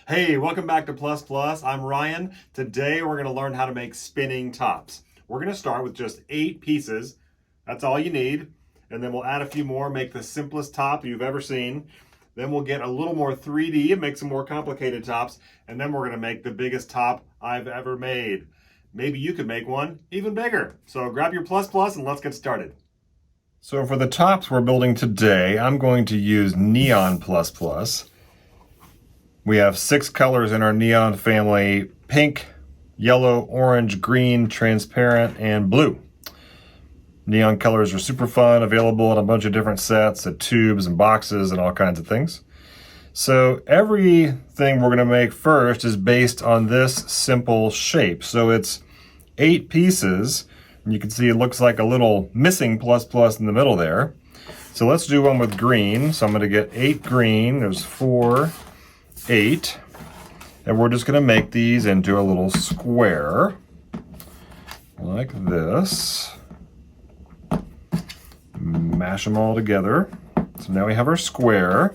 Hey, welcome back to Plus Plus. I'm Ryan. Today we're going to learn how to make spinning tops. We're going to start with just 8 pieces. That's all you need. And then we'll add a few more, make the simplest top you've ever seen. Then we'll get a little more 3D and make some more complicated tops. And then we're going to make the biggest top I've ever made. Maybe you could make one even bigger. So grab your Plus Plus and let's get started. So for the tops we're building today, I'm going to use Neon Plus Plus. We have 6 colors in our neon family: pink, yellow, orange, green, transparent, and blue. Neon colors are super fun, available in a bunch of different sets of tubes and boxes and all kinds of things. So everything we're going to make first is based on this simple shape. So it's 8 pieces, and you can see it looks like a little missing plus plus in the middle there. So let's do one with green. So I'm going to get 8 green. There's 4, 8, and we're just going to make these into a little square like this. Mash them all together. So now we have our square.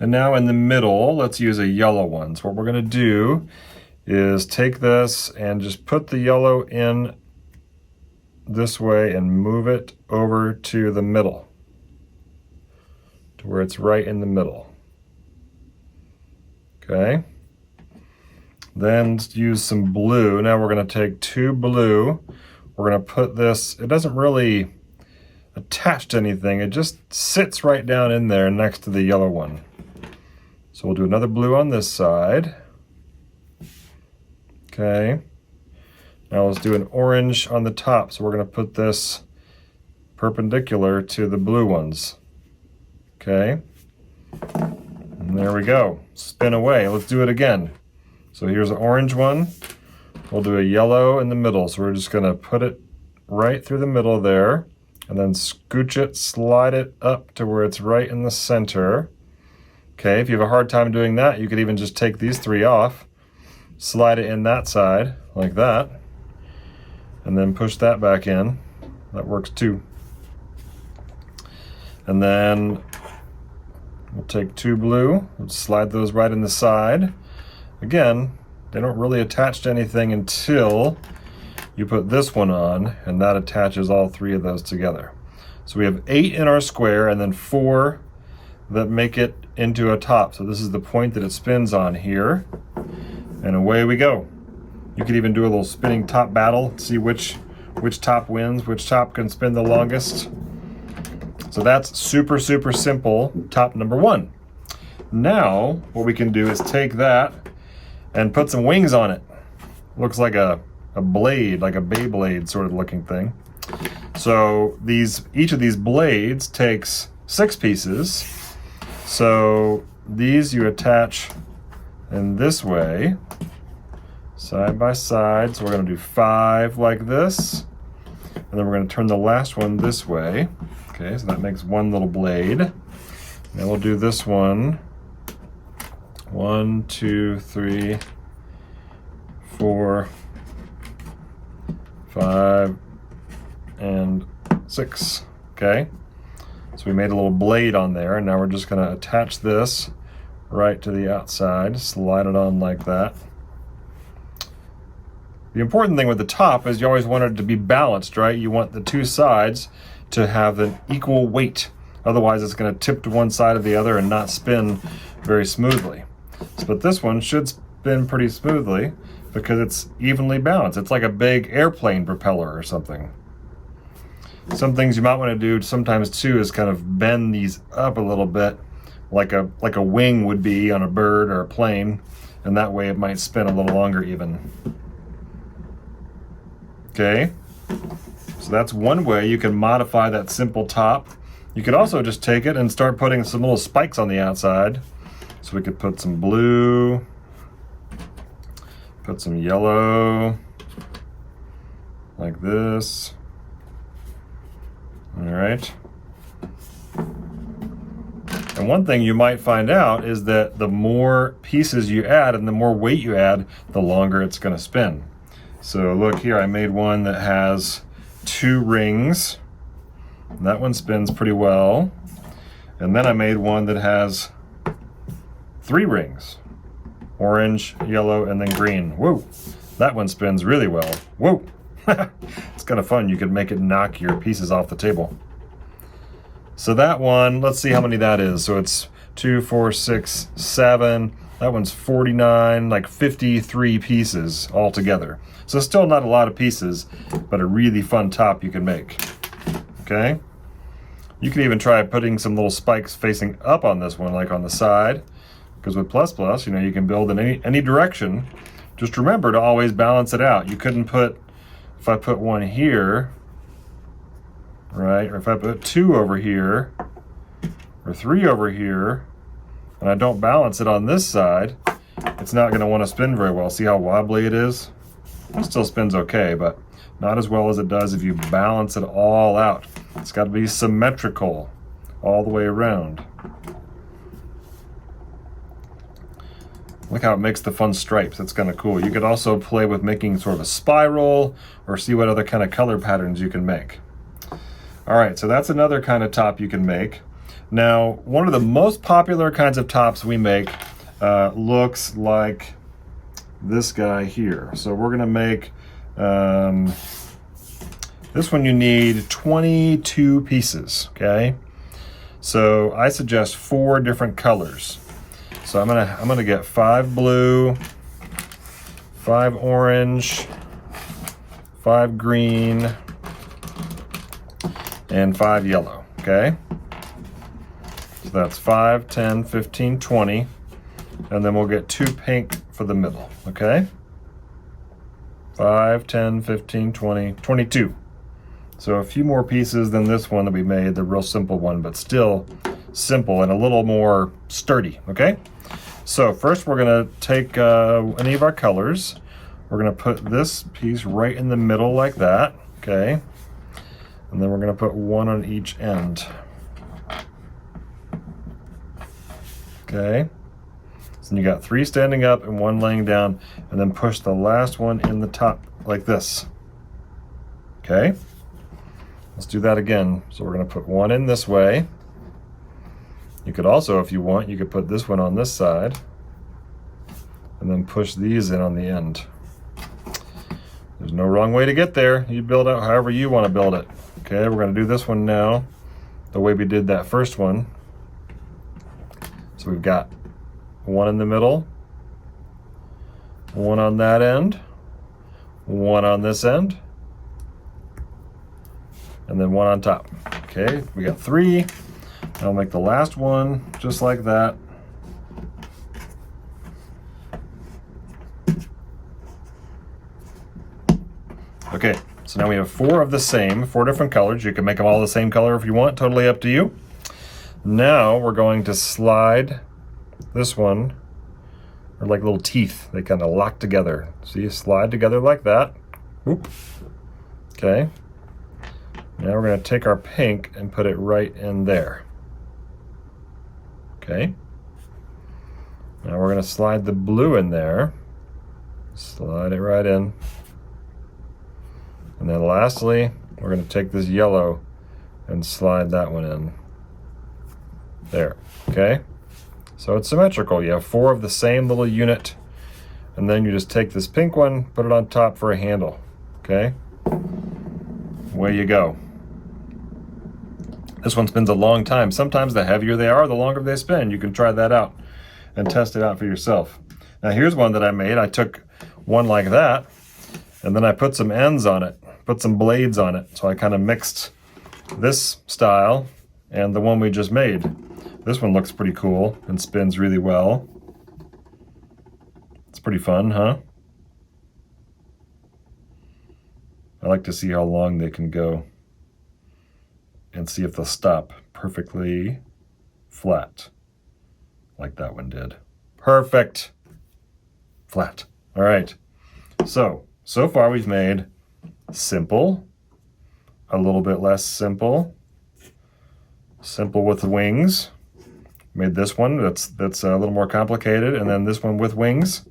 And now in the middle, let's use a yellow one. So what we're going to do is take this and just put the yellow in this way and move it over to the middle, to where it's right in the middle. Okay, then let's use some blue. Now we're going to take 2 blue. We're going to put this, it doesn't really attach to anything. It just sits right down in there next to the yellow one. So we'll do another blue on this side. Okay, now let's do an orange on the top. So we're going to put this perpendicular to the blue ones. Okay. And there we go. Spin away. Let's do it again. So here's an orange one. We'll do a yellow in the middle. So we're just going to put it right through the middle there, and then scooch it, slide it up to where it's right in the center. Okay, if you have a hard time doing that, you could even just take these 3 off, slide it in that side like that, and then push that back in. That works too. And then we'll take 2 blue, we'll slide those right in the side. Again, they don't really attach to anything until you put this one on, and that attaches all 3 of those together. So we have 8 in our square and then 4 that make it into a top. So this is the point that it spins on here, and away we go. You could even do a little spinning top battle, see which top wins, which top can spin the longest. So that's super, super simple, top number 1. Now, what we can do is take that and put some wings on it. Looks like a blade, like a Beyblade sort of looking thing. So each of these blades takes 6 pieces. So these you attach in this way, side by side. So we're going to do 5 like this, and then we're going to turn the last one this way. Okay, so that makes 1 little blade. Then we'll do this one. 1, 2, 3, 4, 5, and 6. Okay, so we made a little blade on there, and now we're just going to attach this right to the outside, slide it on like that. The important thing with the top is you always want it to be balanced, right? You want the 2 sides to have an equal weight. Otherwise it's going to tip to one side or the other and not spin very smoothly. But this one should spin pretty smoothly because it's evenly balanced. It's like a big airplane propeller or something. Some things you might want to do sometimes too is kind of bend these up a little bit, like a wing would be on a bird or a plane, and that way it might spin a little longer even. Okay, so that's one way you can modify that simple top. You could also just take it and start putting some little spikes on the outside. So we could put some blue, put some yellow, like this. All right. And one thing you might find out is that the more pieces you add and the more weight you add, the longer it's going to spin. So look here, I made one that has 2 rings. That one spins pretty well. And then I made one that has 3 rings. Orange, yellow, and then green. Whoa, that one spins really well. Whoa, it's kind of fun. You could make it knock your pieces off the table. So that one, let's see how many that is. So it's 2, 4, 6, 7. That one's 49, like 53 pieces all together. So still not a lot of pieces, but a really fun top you can make. Okay? You can even try putting some little spikes facing up on this one, like on the side. Because with plus plus, you know, you can build in any direction. Just remember to always balance it out. You couldn't put, if I put one here, right? Or if I put 2 over here, or 3 over here, and I don't balance it on this side, it's not going to want to spin very well. See how wobbly it is? It still spins okay, but not as well as it does if you balance it all out. It's got to be symmetrical all the way around. Look how it makes the fun stripes. That's kind of cool. You could also play with making sort of a spiral or see what other kind of color patterns you can make. All right, so that's another kind of top you can make. Now, one of the most popular kinds of tops we make looks like this guy here. So we're gonna make, this one you need 22 pieces, okay? So I suggest 4 different colors. So I'm gonna get 5 blue, 5 orange, 5 green, and 5 yellow, okay? So that's 5, 10, 15, 20, and then we'll get 2 pink for the middle, okay? 5, 10, 15, 20, 22. So a few more pieces than this one that we made, the real simple one, but still simple and a little more sturdy, okay? So first we're gonna take any of our colors. We're gonna put this piece right in the middle like that, okay? And then we're gonna put 1 on each end. Okay, so you got 3 standing up and 1 laying down, and then push the last one in the top like this. Okay, let's do that again. So we're gonna put 1 in this way. You could also, if you want, you could put this one on this side and then push these in on the end. There's no wrong way to get there. You build it however you want to build it. Okay, we're gonna do this one now the way we did that first one. So we've got 1 in the middle, 1 on that end, 1 on this end, and then 1 on top. Okay, we got 3. I'll make the last one just like that. Okay, so now we have 4 of the same, 4 different colors. You can make them all the same color if you want, totally up to you. Now we're going to slide this one, or like little teeth, they kind of lock together. So you slide together like that. Oop. Okay. Now we're going to take our pink and put it right in there. Okay. Now we're going to slide the blue in there. Slide it right in. And then lastly, we're going to take this yellow and slide that one in. There, okay? So it's symmetrical. You have 4 of the same little unit, and then you just take this pink one, put it on top for a handle, okay? Away you go. This one spins a long time. Sometimes the heavier they are, the longer they spin. You can try that out and test it out for yourself. Now here's one that I made. I took one like that, and then I put some ends on it, put some blades on it. So I kind of mixed this style and the one we just made. This one looks pretty cool and spins really well. It's pretty fun, huh? I like to see how long they can go and see if they'll stop perfectly flat, like that one did. Perfect. Flat. All right. So far we've made simple, a little bit less simple, simple with wings. Made this one that's a little more complicated, and then this one with wings.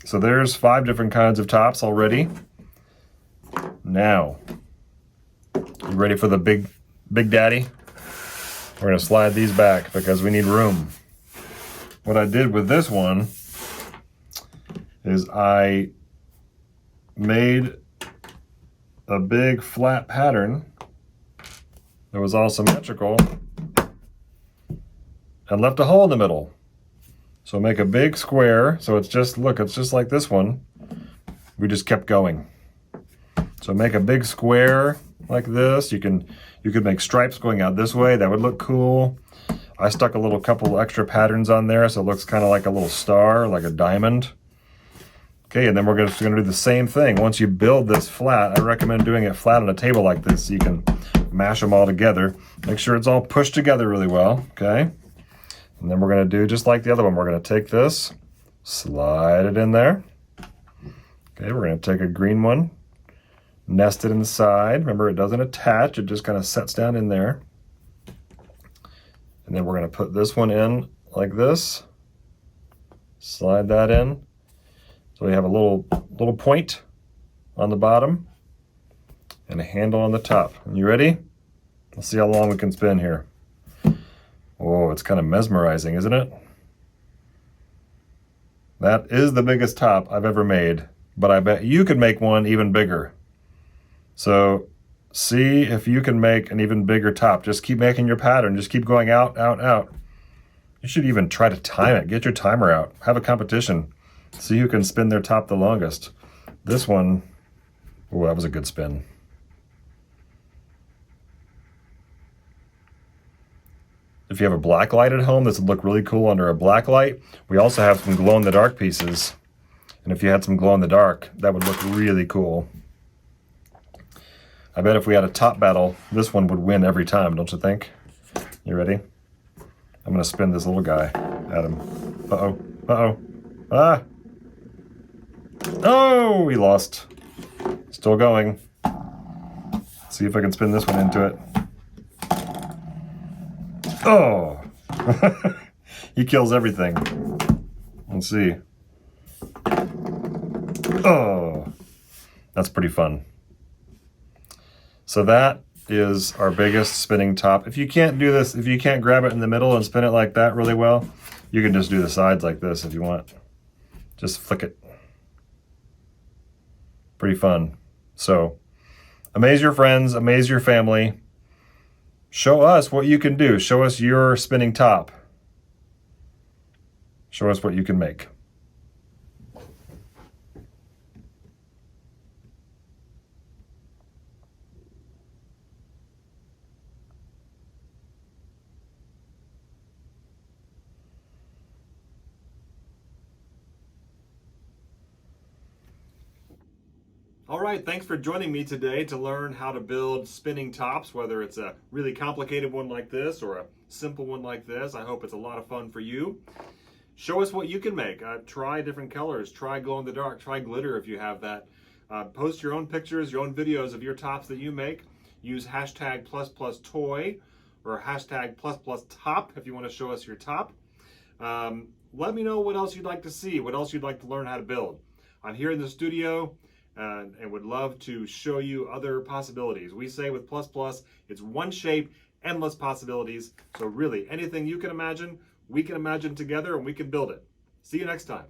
So there's 5 different kinds of tops already. Now, you ready for the big daddy? We're gonna slide these back because we need room. what I did with this one is I made a big flat pattern that was all symmetrical and left a hole in the middle. So make a big square. So it's just, look, it's just like this one. We just kept going. So make a big square like this. You could make stripes going out this way. That would look cool. I stuck a little couple extra patterns on there so it looks kind of like a little star, like a diamond. Okay, and then we're just gonna do the same thing. Once you build this flat, I recommend doing it flat on a table like this so you can mash them all together. Make sure it's all pushed together really well, okay? And then we're gonna do just like the other one. We're gonna take this, slide it in there. Okay, we're gonna take a green one, nest it inside. Remember, it doesn't attach, it just kind of sets down in there. And then we're gonna put this one in like this, slide that in. So we have a little point on the bottom and a handle on the top. You ready? Let's see how long we can spin here. Oh, it's kind of mesmerizing, isn't it? That is the biggest top I've ever made, but I bet you could make one even bigger. So see if you can make an even bigger top. Just keep making your pattern. Just keep going out, out, out. You should even try to time it. Get your timer out. Have a competition. See who can spin their top the longest. This one, oh, that was a good spin. If you have a black light at home, this would look really cool under a black light. We also have some glow-in-the-dark pieces. And if you had some glow-in-the-dark, that would look really cool. I bet if we had a top battle, this one would win every time, don't you think? You ready? I'm gonna spin this little guy at him. Uh-oh, uh-oh, ah! Oh, he lost. Still going. See if I can spin this one into it. Oh! He kills everything. Let's see. Oh! That's pretty fun. So that is our biggest spinning top. If you can't do this, if you can't grab it in the middle and spin it like that really well, you can just do the sides like this if you want. Just flick it. Pretty fun. So, amaze your friends, amaze your family. Show us what you can do. Show us your spinning top. Show us what you can make. All right, thanks for joining me today to learn how to build spinning tops, whether it's a really complicated one like this or a simple one like this. I hope it's a lot of fun for you. Show us what you can make. Try different colors, try glow in the dark, try glitter if you have that. Post your own pictures, your own videos of your tops that you make. Use hashtag ++toy or hashtag ++top if you want to show us your top. Let me know what else you'd like to see, what else you'd like to learn how to build. I'm here in the studio and would love to show you other possibilities. We say with ++, it's one shape, endless possibilities. So really, anything you can imagine, we can imagine together and we can build it. See you next time.